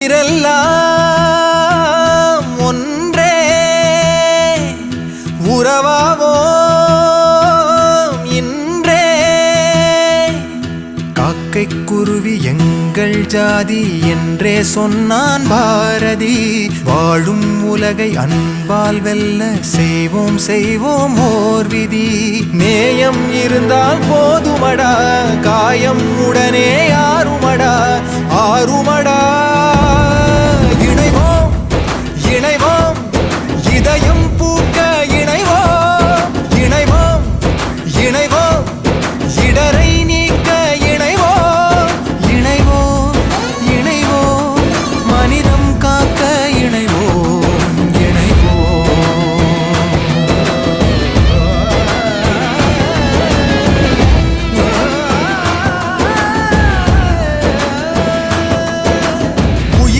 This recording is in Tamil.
இரெல்லாம் ஒன்றே உறவாவோம் இன்றே. காக்கை குருவி எங்கள் ஜாதி என்றே சொன்னான் பாரதி. வாழும் உலகை அன்பால் வெல்ல செய்வோம் செய்வோம் ஓர் விதி. நேயம் இருந்தால் போதுமடா, காயம் உடனே ஆறுமடா ஆறுமடா.